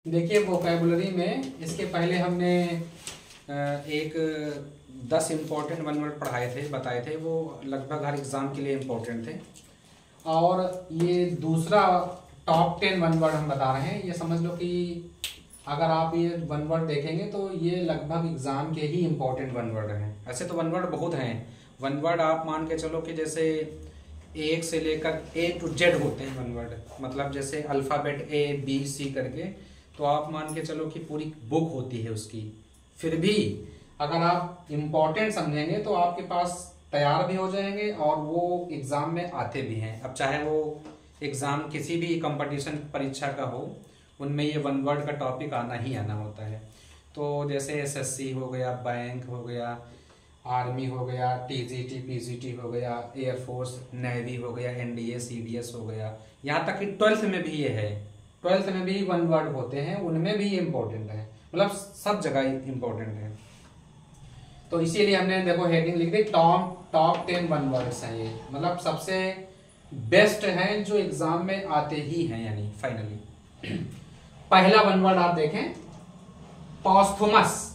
देखिए वोकैबुलरी में इसके पहले हमने एक 10 इम्पोर्टेंट वन वर्ड पढ़ाए थे, बताए थे। वो लगभग हर एग्ज़ाम के लिए इम्पोर्टेंट थे। और ये दूसरा टॉप 10 वन वर्ड हम बता रहे हैं। ये समझ लो कि अगर आप ये वन वर्ड देखेंगे तो ये लगभग एग्ज़ाम के ही इम्पोर्टेंट वन वर्ड हैं। ऐसे तो वन वर्ड बहुत हैं। वन वर्ड आप मान के चलो कि जैसे एक से लेकर A to Z होते हैं वन वर्ड, मतलब जैसे अल्फ़ाबेट ABC करके, तो आप मान के चलो कि पूरी बुक होती है उसकी। फिर भी अगर आप इम्पोर्टेंट समझेंगे तो आपके पास तैयार भी हो जाएंगे और वो एग्ज़ाम में आते भी हैं। अब चाहे वो एग्ज़ाम किसी भी कंपटीशन परीक्षा का हो, उनमें ये वन वर्ड का टॉपिक आना ही आना होता है। तो जैसे SSC हो गया, बैंक हो गया, आर्मी हो गया, TGT PGT हो गया, एयरफोर्स नेवी हो गया, NDA CDS हो गया, यहाँ तक कि 12th में भी ये है। 12th में भी वन वर्ड होते हैं, उनमें भी इम्पोर्टेंट है, मतलब सब जगह इम्पोर्टेंट है। तो इसीलिए हमने देखो हेडिंग लिख दी टॉप 10 वन वर्ड्स हैं। ये मतलब सबसे बेस्ट हैं जो एग्जाम में आते ही हैं, यानी फाइनली। पहला वन वर्ड आप देखें, पॉस्थुमस।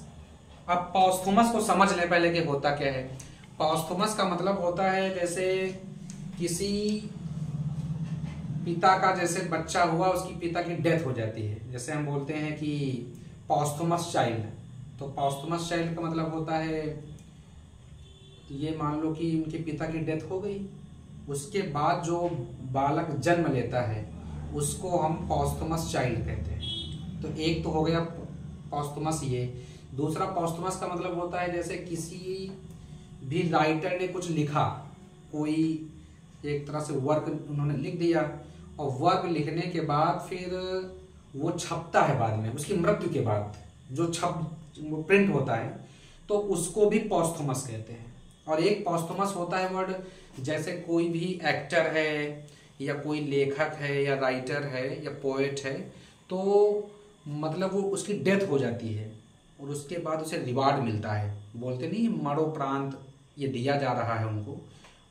अब पॉस्थुमस को समझ लें पहले कि होता क्या है। पॉस्थुमस का मतलब होता है जैसे किसी पिता का जैसे बच्चा हुआ, उसकी पिता की डेथ हो जाती है, जैसे हम बोलते हैं कि पॉस्थुमस चाइल्ड। तो पॉस्थुमस चाइल्ड का मतलब होता है, ये मान लो कि उनके पिता की डेथ हो गई, उसके बाद जो बालक जन्म लेता है उसको हम पॉस्थुमस चाइल्ड कहते हैं। तो एक तो हो गया पॉस्थुमस ये। दूसरा पॉस्थुमस का मतलब होता है जैसे किसी भी राइटर ने कुछ लिखा, कोई एक तरह से वर्क उन्होंने लिख दिया, और वर्क लिखने के बाद फिर वो छपता है बाद में, उसकी मृत्यु के बाद जो वो प्रिंट होता है, तो उसको भी पॉस्थुमस कहते हैं। और एक पॉस्थुमस होता है वर्ड, जैसे कोई भी एक्टर है या कोई लेखक है या राइटर है या पोएट है, तो मतलब वो उसकी डेथ हो जाती है और उसके बाद उसे रिवार्ड मिलता है। बोलते नहीं मरणोपरांत ये दिया जा रहा है उनको,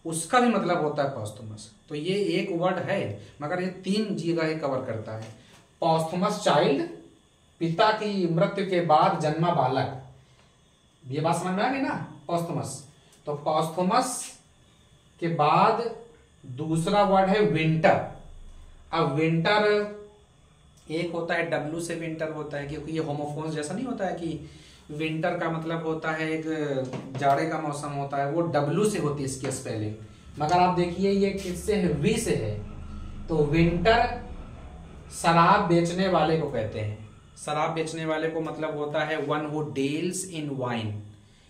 उसका भी मतलब होता है पॉस्थुमस। तो ये एक वर्ड है मगर ये 3 जगह कवर करता है। पॉस्थुमस चाइल्ड, पिता की मृत्यु के बाद जन्मा बालक, ये बात समझ में आ गई ना, पॉस्थुमस। तो पॉस्थुमस के बाद दूसरा वर्ड है विंटर। अब विंटर एक होता है W से विंटर होता है, क्योंकि ये होमोफोन्स जैसा नहीं होता है कि विंटर का मतलब होता है एक जाड़े का मौसम होता है, वो W से होती है इसकी स्पेलिंग। मगर आप देखिए ये किससे है, V से है। तो विंटर शराब बेचने वाले को कहते हैं। शराब बेचने वाले को मतलब होता है one who deals in wine,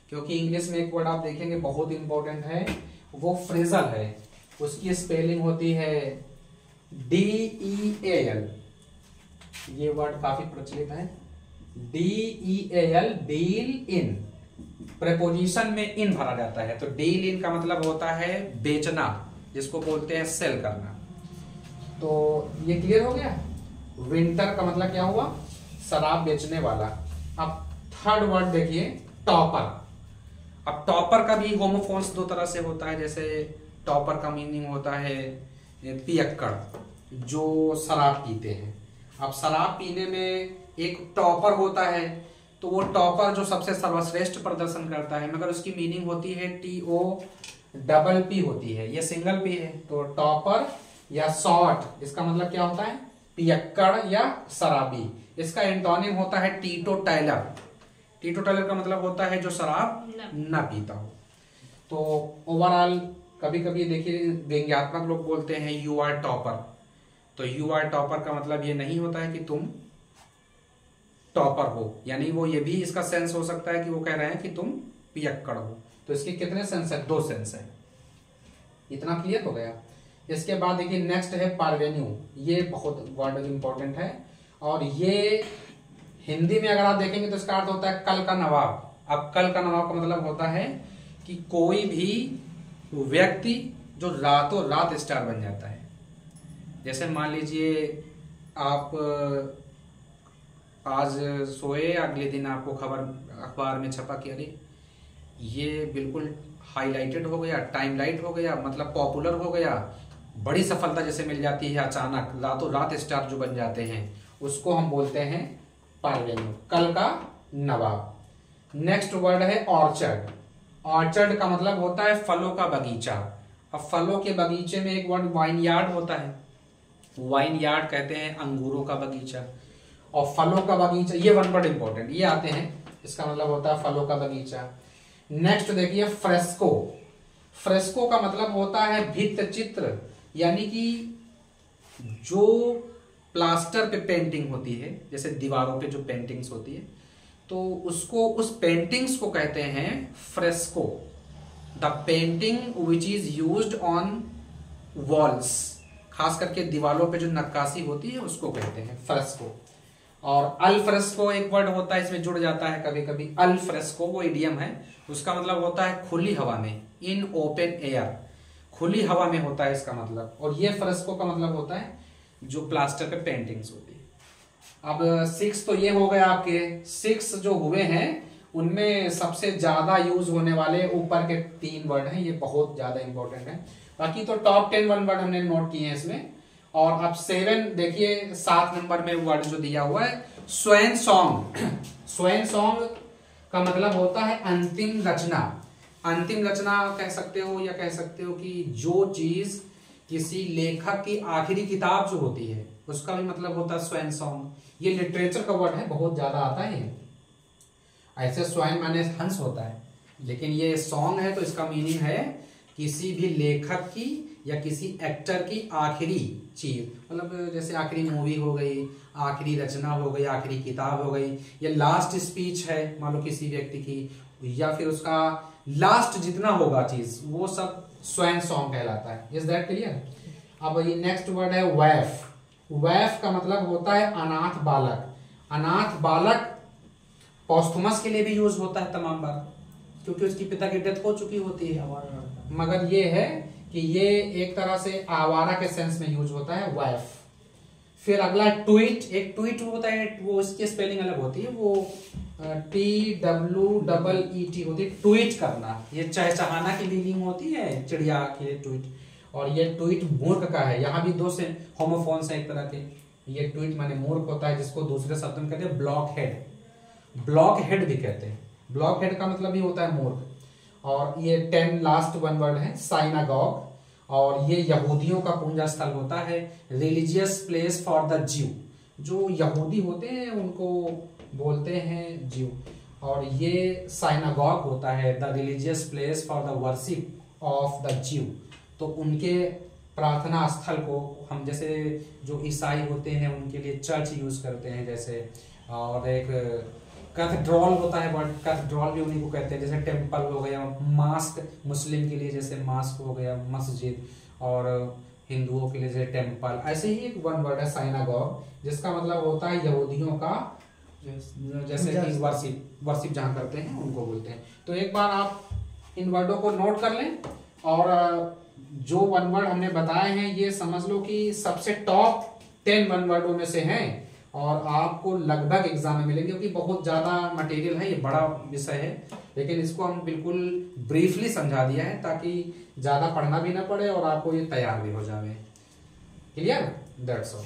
क्योंकि इंग्लिश में एक वर्ड आप देखेंगे बहुत इंपॉर्टेंट है, वो फ्रेजल है। उसकी स्पेलिंग होती है DEAL। ये वर्ड काफी प्रचलित है, DEAL, डील इन। प्रेपोजिशन में इन भरा जाता है, तो डील इन का मतलब होता है बेचना, जिसको बोलते हैं सेल करना। तो ये क्लियर हो गया। विंटर का मतलब क्या हुआ, शराब बेचने वाला। अब थर्ड वर्ड देखिए, टॉपर। अब टॉपर का भी होमोफोन्स 2 तरह से होता है। जैसे टॉपर का मीनिंग होता है पियक्कड़, जो शराब पीते हैं। अब शराब पीने में एक टॉपर होता है, तो वो टॉपर जो सबसे सर्वश्रेष्ठ प्रदर्शन करता है, मगर उसकी मीनिंग होती है TOPP होती है, ये सिंगल P है। तो टॉपर या शॉर्ट, इसका मतलब क्या होता है, पियक्कड़ या शराबी। इसका एंटोनिम होता है टीटो टाइलर। टीटो टाइलर का मतलब होता है जो शराब ना पीता हो। तो ओवरऑल कभी कभी देखिए व्यंग्यात्मक लोग बोलते हैं यू आर टॉपर। तो यू आर टॉपर का मतलब ये नहीं होता है कि तुम टॉपर हो, यानी वो ये भी इसका सेंस हो सकता है कि वो कह रहे हैं कि तुम पियक्कड़ हो। तो इसके कितने सेंस है, 2 सेंस है। इतना क्लियर हो गया। इसके बाद देखिए नेक्स्ट है पार्वेन्यू। ये बहुत वर्ड इंपॉर्टेंट है, और ये हिंदी में अगर आप देखेंगे तो इसका अर्थ होता है कल का नवाब। अब कल का नवाब का मतलब होता है कि कोई भी व्यक्ति जो रातों रात स्टार बन जाता है। जैसे मान लीजिए आप आज सोए, अगले दिन आपको खबर अखबार में छपा कि अरे ये बिल्कुल हाईलाइटेड हो गया, टाइमलाइट हो गया, मतलब पॉपुलर हो गया, बड़ी सफलता जैसे मिल जाती है अचानक, रातों रात स्टार जो बन जाते हैं। उसको हम बोलते हैं पार्वेन्यू, कल का नवाब। नेक्स्ट वर्ड है ऑर्चर्ड। ऑर्चर्ड का मतलब होता है फलों का बगीचा। अब फलों के बगीचे में एक वर्ड वाइन यार्ड होता है, वाइन यार्ड कहते हैं अंगूरों का बगीचा। और फलों का बगीचा, ये वन वर्ड इंपॉर्टेंट, ये आते हैं, इसका मतलब होता है फलों का बगीचा। नेक्स्ट देखिए फ्रेस्को। फ्रेस्को का मतलब होता है भित्त चित्र, यानी कि जो प्लास्टर पे पेंटिंग होती है, जैसे दीवारों पे जो पेंटिंग्स होती है, तो उसको, उस पेंटिंग्स को कहते हैं fresco. The painting which is used on walls, खास करके दीवारों पे जो नक्काशी होती है उसको कहते हैं फ्रेस्को। और अल फ्रेस्को एक वर्ड होता है, इसमें जुड़ जाता है कभी कभी, अल फ्रेस्को वो इडियम है, उसका मतलब होता है खुली हवा में, इन ओपन एयर, खुली हवा में होता है इसका मतलब। और ये फ्रेस्को का मतलब होता है जो प्लास्टर पे पेंटिंग्स होती है। अब 6 तो ये हो गए आपके। 6 जो हुए हैं उनमें सबसे ज्यादा यूज होने वाले ऊपर के 3 वर्ड हैं, ये बहुत ज्यादा इंपॉर्टेंट है। बाकी तो टॉप 10 वन वर्ड हमने नोट किए हैं इसमें। और अब 7 देखिए, 7 नंबर में वर्ड जो दिया हुआ है स्वैन सॉन्ग। स्वैन सॉन्ग का मतलब होता है अंतिम रचना। अंतिम रचना कह सकते हो, या कह सकते हो कि जो चीज किसी लेखक की आखिरी किताब जो होती है उसका भी मतलब होता है स्वैन सॉन्ग। ये लिटरेचर का वर्ड है, बहुत ज्यादा आता है ये। ऐसे स्वैन माने हंस होता है, लेकिन ये सॉन्ग है तो इसका मीनिंग है किसी भी लेखक की या किसी एक्टर की आखिरी चीज, मतलब जैसे आखिरी मूवी हो गई, आखिरी रचना हो गई, आखिरी किताब हो गई, या लास्ट स्पीच है मान लो किसी व्यक्ति की, या फिर उसका लास्ट जितना होगा चीज, वो सब स्वैन सॉन्ग कहलाता है। Is that clear? अब ये नेक्स्ट वर्ड है वैफ। वैफ का मतलब होता है अनाथ बालक। अनाथ बालक पॉस्थुमस के लिए भी यूज होता है तमाम बार, क्योंकि उसकी पिता की डेथ हो चुकी होती है। मगर ये है कि ये एक तरह से आवारा के सेंस में यूज होता है वैफ। फिर अगला ट्वीट। एक ट्वीट होता है, वो इसकी स्पेलिंग अलग होती है, वो TWEET होती है, ट्वीट करना। ये चहचहाना की मीनिंग होती है चिड़िया के ट्वीट। और ये ट्वीट मूर्ख का है, यहाँ भी 2 से होमोफोन्स है एक तरह के। ये ट्वीट माने मूर्ख होता है, जिसको दूसरे शब्द में कहते हैं ब्लॉक हेड। ब्लॉक हेड भी कहते हैं, ब्लॉक हेड का मतलब ही होता है मूर्ख। और ये 10 लास्ट वन वर्ड है साइनागॉग। और ये यहूदियों का पूजा स्थल होता है, रिलीजियस प्लेस फॉर द ज्यू। जो यहूदी होते हैं उनको बोलते हैं ज्यू। और ये साइनागॉग होता है the religious place for the worship of the ज्यू। तो उनके प्रार्थना स्थल को हम, जैसे जो ईसाई होते हैं उनके लिए चर्च यूज करते हैं जैसे। और एक कैथेड्रल होता है वर्ड, कैथेड्रल भी उन्हीं को कहते हैं, जैसे टेम्पल हो गया। मास्क मुस्लिम के लिए जैसे मास्क हो गया मस्जिद, और हिंदुओं के लिए जैसे टेम्पल। ऐसे ही एक वन वर्ड है साइनागॉग, जिसका मतलब होता है यहूदियों का जैसे कि वर्शिप जहां करते हैं उनको बोलते हैं। तो एक बार आप इन वर्डों को नोट कर लें। और जो वन वर्ड हमने बताए हैं ये समझ लो कि सबसे टॉप 10 वन वर्डों में से हैं, और आपको लगभग एग्जाम में मिलेंगे, क्योंकि बहुत ज्यादा मटेरियल है, ये बड़ा विषय है। लेकिन इसको हम बिल्कुल ब्रीफली समझा दिया है ताकि ज्यादा पढ़ना भी ना पड़े और आपको ये तैयार भी हो जाए। क्लियर? That's all.